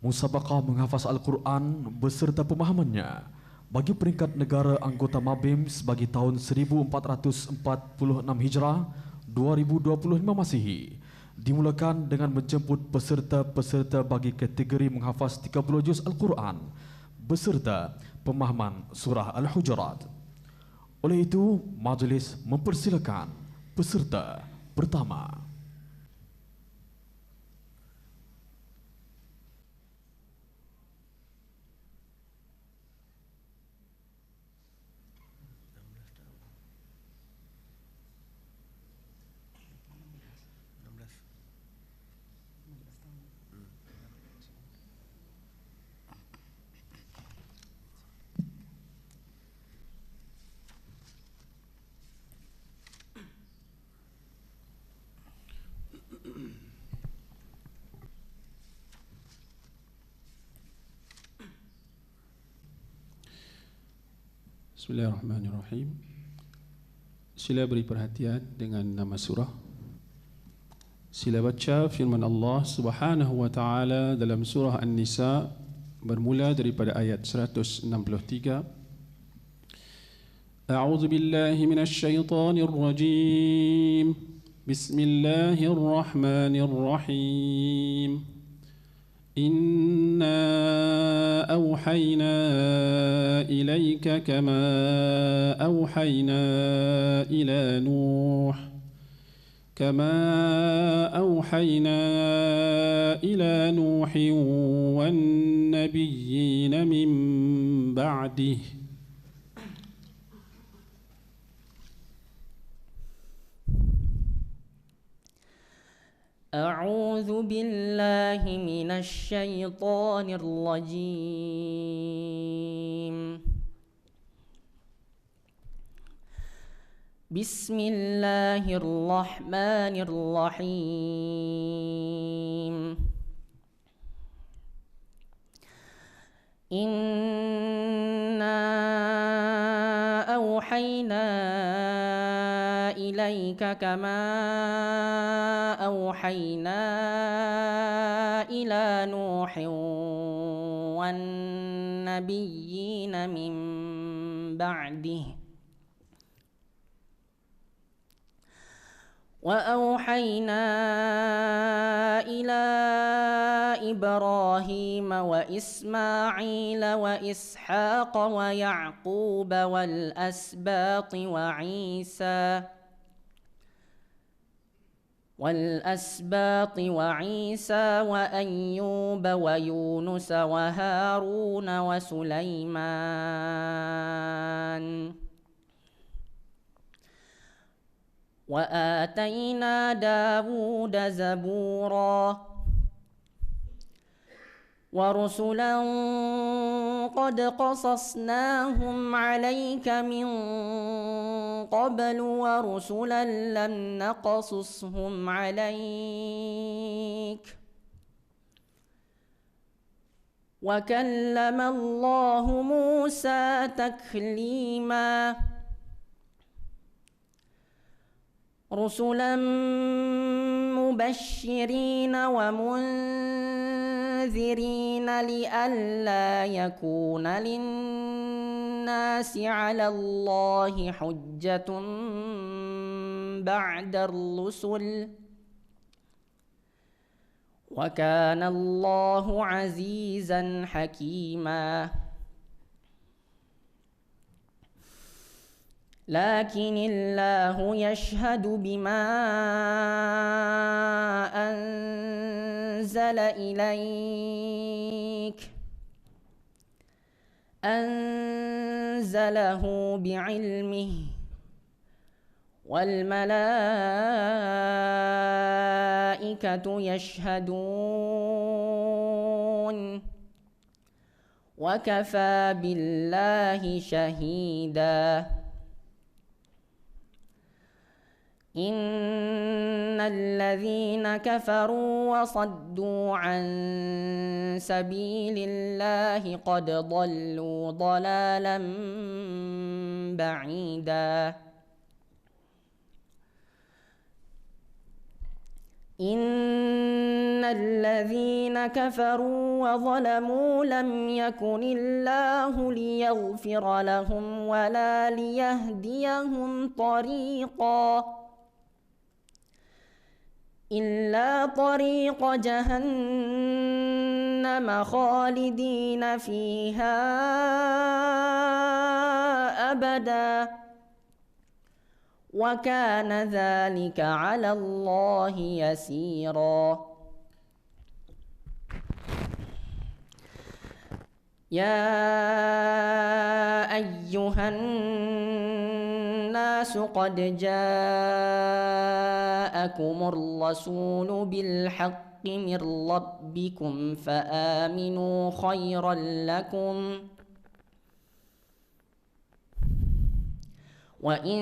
Musabaqah menghafaz Al-Quran beserta pemahamannya bagi peringkat negara anggota MABIM bagi tahun 1446 Hijrah 2025 Masihi dimulakan dengan menjemput peserta-peserta bagi kategori menghafaz 30 juz Al-Quran beserta pemahaman surah Al-Hujurat. Oleh itu, majlis mempersilakan peserta pertama. Bismillahirrahmanirrahim. Sila beri perhatian dengan nama surah. Sila baca firman Allah Subhanahu wa taala dalam surah An-Nisa bermula daripada ayat 163. A'udzu billahi minasy syaithanir rajim. Bismillahirrahmanirrahim. إنا أوحينا إليك كما أوحينا إلى نوح والنبيين من بعده أعوذ بالله من الشيطان الرجيم. بسم الله الرحمن الرحيم. إنا أوحينا إليك كما أوحينا إلى نوح والنبيين من بعده وأوحينا إلى إبراهيم وإسماعيل وإسحاق ويعقوب والأسباط وعيسى وأيوب ويونس وهارون وسليمان وآتينا داود زبورا ورسلا قد قصصناهم عليك من قبل ورسلا لم نقصصهم عليك وكلم الله موسى تكليما رسلا مبشرين ومنذرين لئلا يكون للناس على الله حجة بعد الرسل وكان الله عزيزا حكيما لكن الله يشهد بما أنزل إليك أنزله بعلمه والملائكة يشهدون وكفى بالله شهيدا إن الذين كفروا وصدوا عن سبيل الله قد ضلوا ضلالا بعيدا إن الذين كفروا وظلموا لم يكن الله ليغفر لهم ولا ليهديهم طريقا إلا طريق جهنم خالدين فيها أبدا وكان ذلك على الله يسيرا يا أيها الناس قد جاءكم الرسول بالحق من ربكم فآمنوا خيرا لكم وإن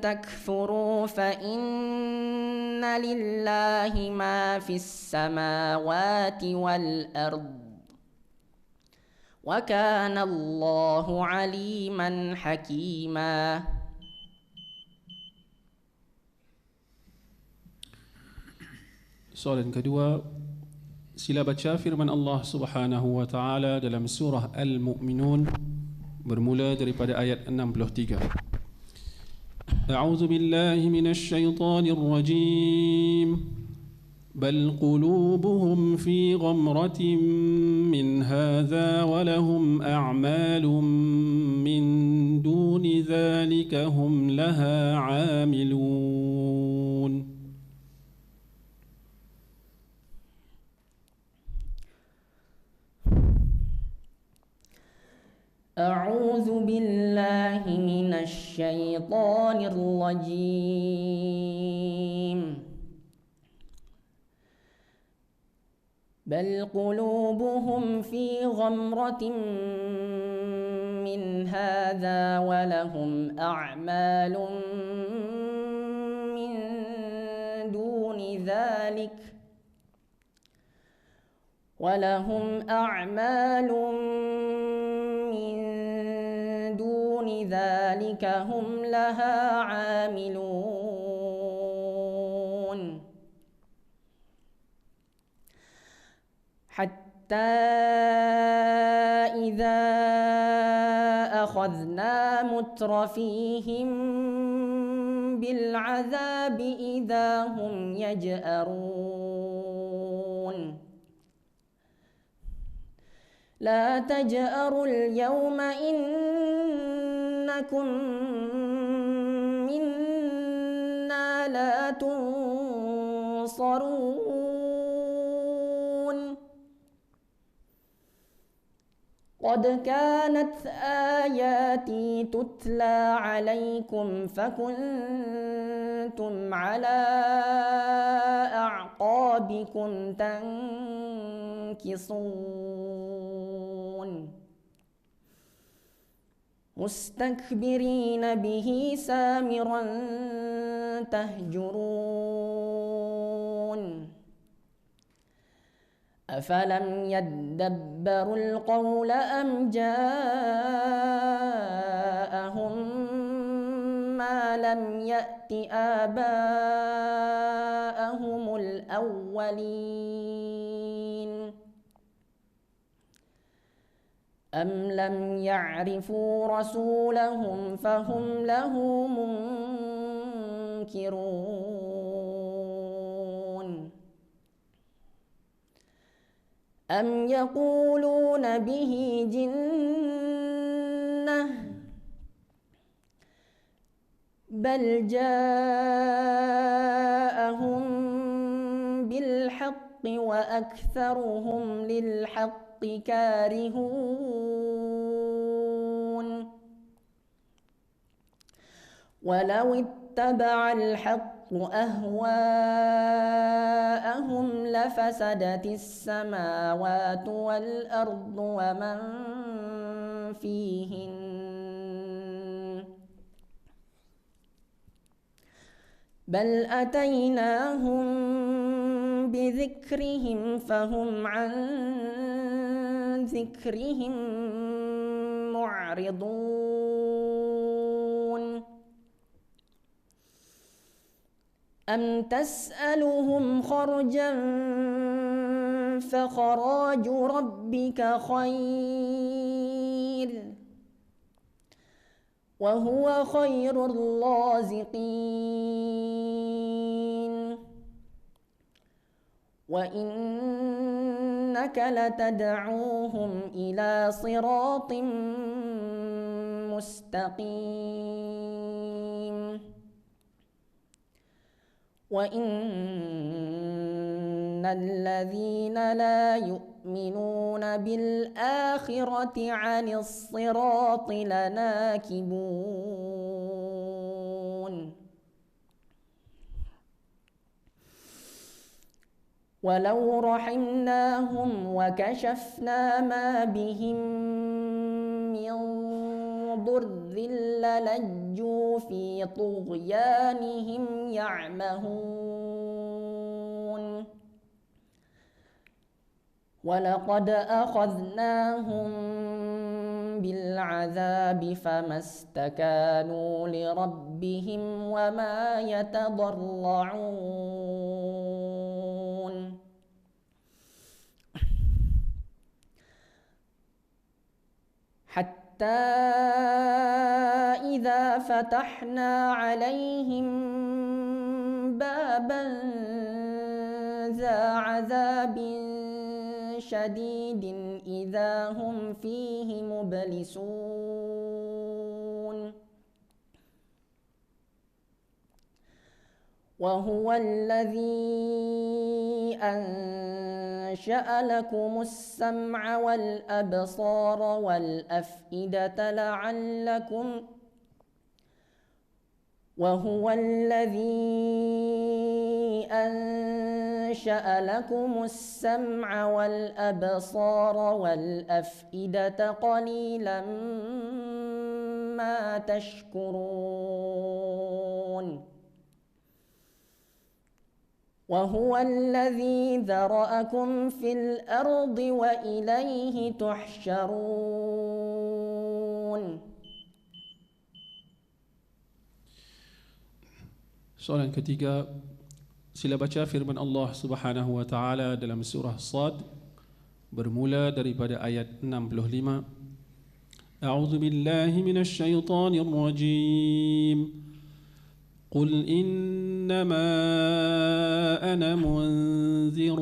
تكفروا فإن لله ما في السماوات والأرض وكان الله عليما حكيما. Soalan kedua, sila baca firman Allah Subhanahu wa taala dalam surah Al-Mu'minun bermula daripada ayat 63. A'udzu billahi minasy syaithanir rajim. بل قلوبهم في غمرة من هذا ولهم أعمال من دون ذلك هم لها عاملون. أعوذ بالله من الشيطان الرجيم. بل قلوبهم في غمرة من هذا ولهم أعمال من دون ذلك هم لها عاملون حتى إذا أخذنا مترفيهم بالعذاب إذا هم يجأرون لا تجأروا اليوم إنكم منا لا تنصرون قد كانت آياتي تتلى عليكم فكنتم على أعقابكم تنكصون مستكبرين به سامرا تهجرون أفلم يدبروا القول أم جاءهم ما لم يأت آباءهم الأولين أم لم يعرفوا رسولهم فهم له منكرون أم يقولون به جنة بل جاءهم بالحق وأكثرهم للحق كارهون ولو اتبع الحق أهواءهم لفسدت السماوات والأرض ومن فيهن بل أتيناهم بذكرهم فهم عن ذكرهم معرضون أم تسألهم خرجا فخراج ربك خير وهو خير الرازقين وإنك لتدعوهم إلى صراط مستقيم وإن الذين لا يؤمنون بالآخرة عن الصراط لناكبون ولو رحمناهم وكشفنا ما بهم من ضر للجوا في طغيانهم يعمهون ولقد أخذناهم بالعذاب فما استكانوا لربهم وما يتضرعون حتى إذا فتحنا عليهم بابا ذا عذاب شديد إذا هم فيه مبلسون وهو الذي أنشأ لكم السمع والأبصار والأفئدة لعلكم وهو الذي أنشأ لكم السمع والأبصار والأفئدة قليلا ما تشكرون وهو الذي ذرأكم في الأرض وإليه تحشرون. Soalan ketiga, sila baca firman Allah Subhanahu wa taala dalam surah Sad bermula daripada ayat 65. A'udzu billahi minasy syaithanir rajim. قل إنما أنا منذر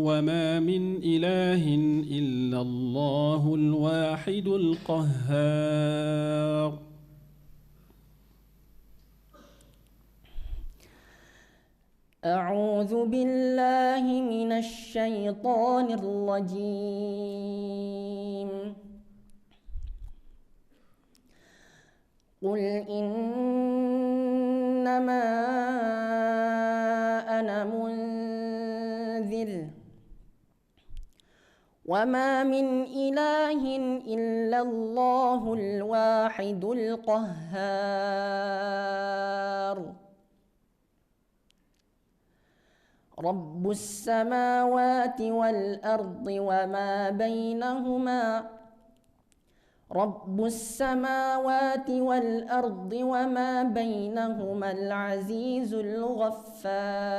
وما من إله إلا الله الواحد القهار. أعوذ بالله من الشيطان الرجيم. قل إنما أنا منذر وما من إله إلا الله الواحد القهار. رب السماوات والأرض وما بينهما رب السماوات والأرض وما بينهما العزيز الغفار.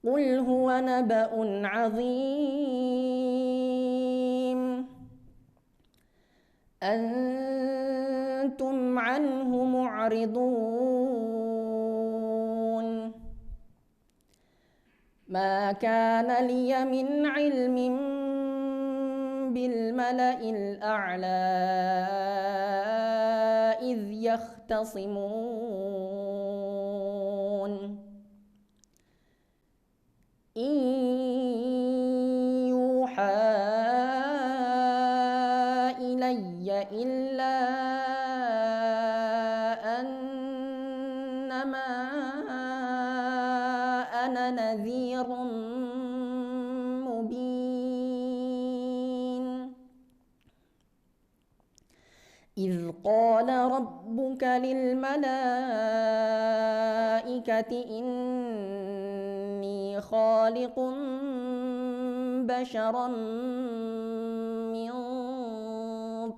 قل هو نبأ عظيم أنتم عنه معرضون. ما كان لي من علم بالملأ الأعلى إذ يختصمون إن يوحى إلي إلا أنما أنا نذير إذ قال ربك للملائكة إني خالق بشرا من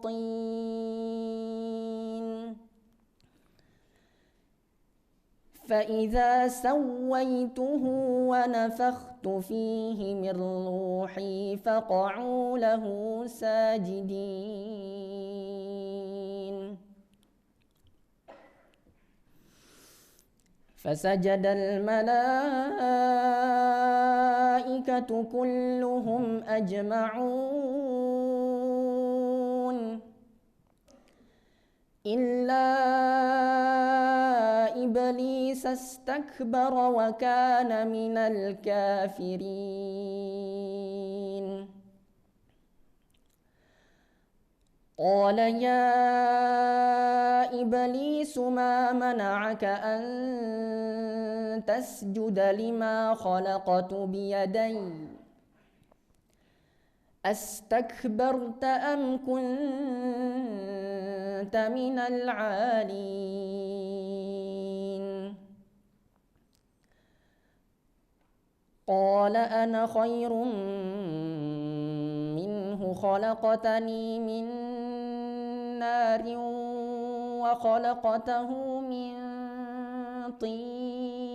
طين فإذا سويته ونفخت فيه من روحي فقعوا له ساجدين فسجد الملائكة كلهم أجمعون إلا إبليس استكبر وكان من الكافرين قال يا إبليس ما منعك أن تسجد لما خلقت بيدي أستكبرت أم كنت من العالين قال أنا خير منه خلقتني من نار وخلقته من طين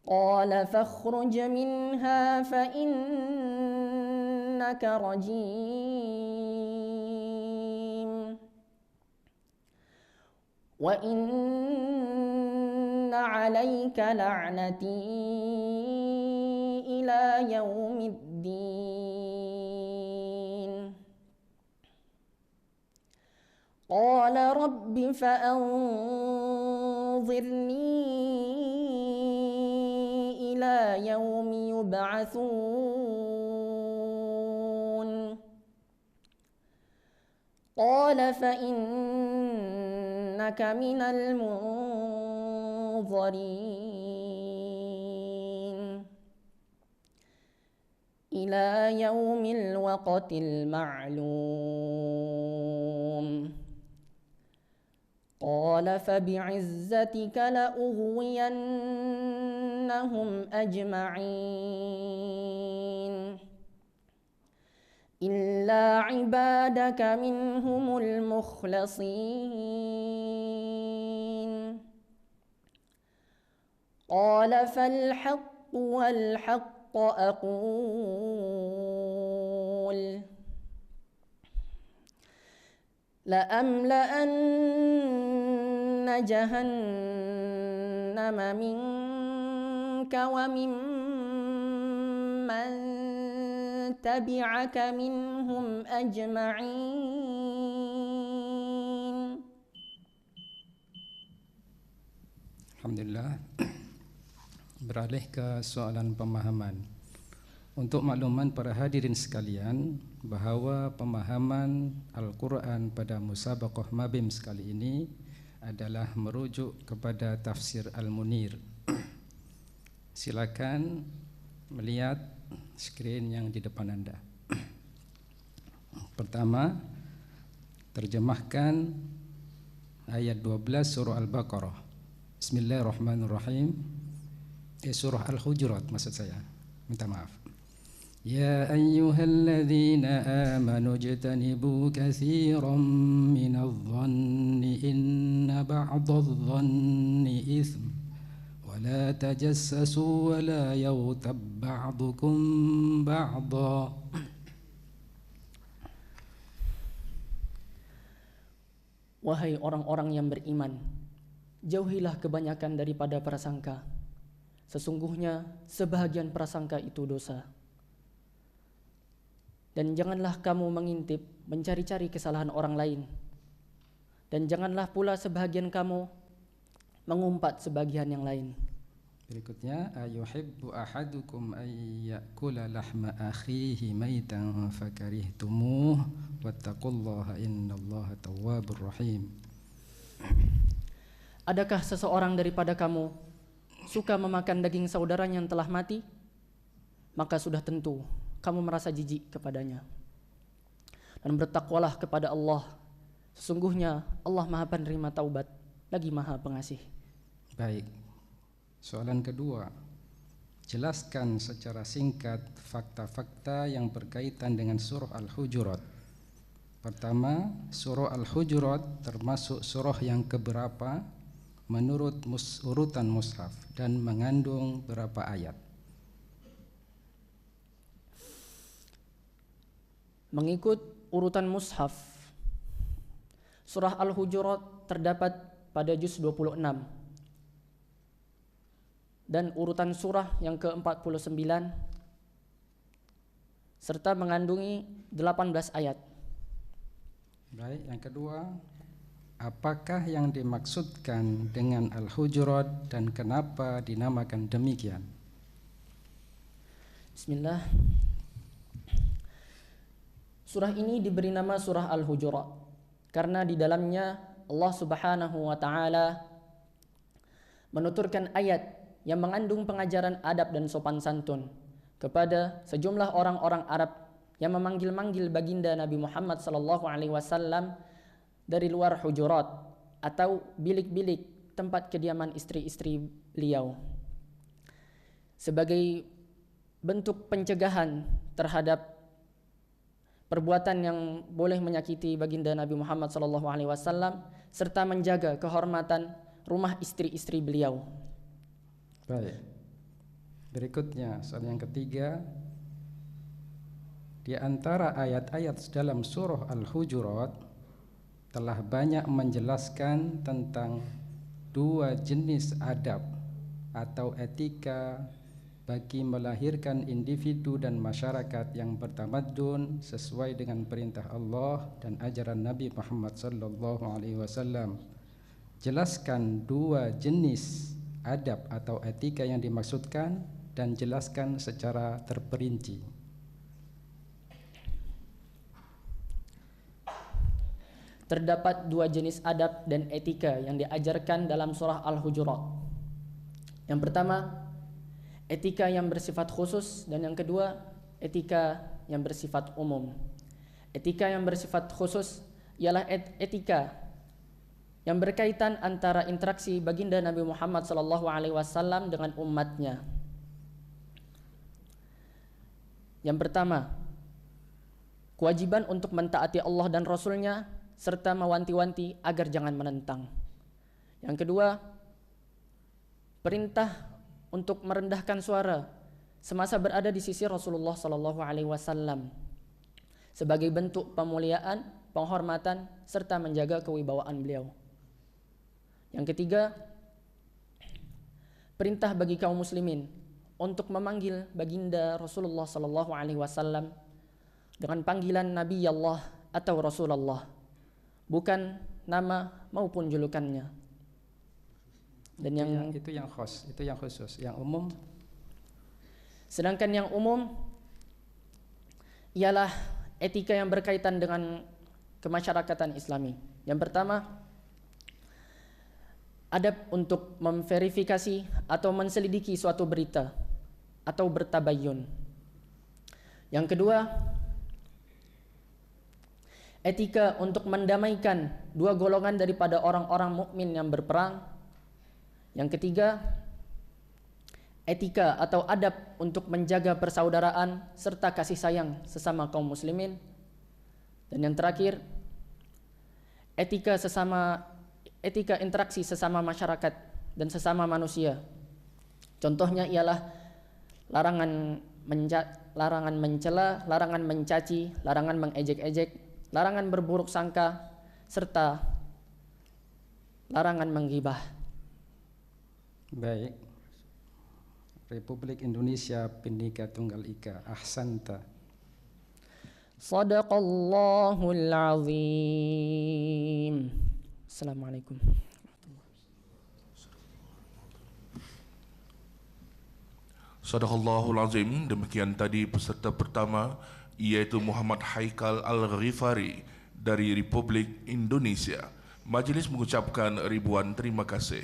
قال فاخرج منها فإنك رجيم وإن عليك لعنتي إلى يوم الدين قال رب فأنظرني إلى يوم يبعثون قال فإنك من المنظرين إلى يوم الوقت المعلوم قال فبعزتك لأغوينهم أجمعين إلا عبادك منهم المخلصين قال فالحق والحق أقول لأملأن جهنم منك وممن تبعك منهم أجمعين. Alhamdulillah. Beralih ke soalan pemahaman. Untuk makluman para hadirin sekalian, bahawa pemahaman Al-Quran pada musabaqah Mabim sekali ini adalah merujuk kepada tafsir Al-Munir. Silakan melihat skrin yang di depan Anda. Pertama, terjemahkan ayat 12 surah Al-Baqarah. Bismillahirrahmanirrahim. Surah Al-Hujurat maksud saya. Minta maaf. يا أيها الذين آمنوا اجتنبوا كثيرا من الظن إن بعض الظن إثم ولا تجسسوا ولا يغتب بعضكم بعضا. Wahai orang-orang yang beriman, jauhilah kebanyakan daripada prasangka. Sesungguhnya sebahagian prasangka itu dosa. Dan janganlah kamu mengintip, mencari-cari kesalahan orang lain. Dan janganlah pula sebahagian kamu mengumpat sebagian yang lain. Berikutnya, ayuhibbu ahadukum an ya'kula lahma akhihi maitan fakarihtumuh wattaqullaha innallaha tawwabur rahim. Adakah seseorang daripada kamu suka memakan daging saudaranya yang telah mati? Maka sudah tentu kamu merasa jijik kepadanya. Dan bertakwalah kepada Allah. Sesungguhnya Allah Maha Penerima taubat, lagi Maha Pengasih. Baik. Soalan kedua. Jelaskan secara singkat fakta-fakta yang berkaitan dengan surah Al-Hujurat. Pertama, surah Al-Hujurat termasuk surah yang keberapa menurut urutan mushaf dan mengandung berapa ayat? Mengikut urutan mushaf, surah Al-Hujurat terdapat pada juz 26 dan urutan surah yang ke-49 serta mengandungi 18 ayat. Baik, yang kedua, apakah yang dimaksudkan dengan Al-Hujurat dan kenapa dinamakan demikian? Bismillah. Surah ini diberi nama surah Al-Hujurat karena di dalamnya Allah Subhanahu wa taala menuturkan ayat yang mengandung pengajaran adab dan sopan santun kepada sejumlah orang-orang Arab yang memanggil-manggil baginda Nabi Muhammad sallallahu alaihi wasallam dari luar hujurat atau bilik-bilik tempat kediaman istri-istri beliau sebagai bentuk pencegahan terhadap perbuatan yang boleh menyakiti baginda Nabi Muhammad sallallahu alaihi wasallam serta menjaga kehormatan rumah istri-istri beliau. Baik. Berikutnya, soal yang ketiga, di antara ayat-ayat dalam surah Al-Hujurat telah banyak menjelaskan tentang dua jenis adab atau etika bagi melahirkan individu dan masyarakat yang bertamadun sesuai dengan perintah Allah dan ajaran Nabi Muhammad sallallahu alaihi wasallam. Jelaskan dua jenis adab atau etika yang dimaksudkan dan jelaskan secara terperinci. Terdapat dua jenis adab dan etika yang diajarkan dalam surah Al-Hujurat. Yang pertama, etika yang bersifat khusus, dan yang kedua, etika yang bersifat umum. Etika yang bersifat khusus ialah etika yang berkaitan antara interaksi baginda Nabi Muhammad SAW dengan umatnya. Yang pertama, kewajiban untuk mentaati Allah dan Rasulnya serta mewanti-wanti agar jangan menentang. Yang kedua, perintah untuk merendahkan suara semasa berada di sisi Rasulullah SAW sebagai bentuk pemuliaan, penghormatan serta menjaga kewibawaan beliau. Yang ketiga, perintah bagi kaum muslimin untuk memanggil baginda Rasulullah SAW dengan panggilan Nabi Allah atau Rasulullah, bukan nama maupun julukannya. Dan itu yang khusus, yang umum. Sedangkan yang umum ialah etika yang berkaitan dengan kemasyarakatan Islami. Yang pertama, adab untuk memverifikasi atau menselidiki suatu berita atau bertabayyun. Yang kedua, etika untuk mendamaikan dua golongan daripada orang-orang mukmin yang berperang. Yang ketiga, etika atau adab untuk menjaga persaudaraan serta kasih sayang sesama kaum muslimin. Dan yang terakhir, etika interaksi sesama masyarakat dan sesama manusia. Contohnya ialah larangan mencela, larangan mencaci, larangan mengejek-ejek, larangan berburuk sangka, serta larangan menggibah. Baik. Republik Indonesia Bhinneka Tunggal Ika. Ahsanta. Shadaqallahul azim. Assalamualaikum. Sadaqallahul azim. Demikian tadi peserta pertama, iaitu Muhammad Haikal Al-Ghifari dari Republik Indonesia. Majlis mengucapkan ribuan terima kasih.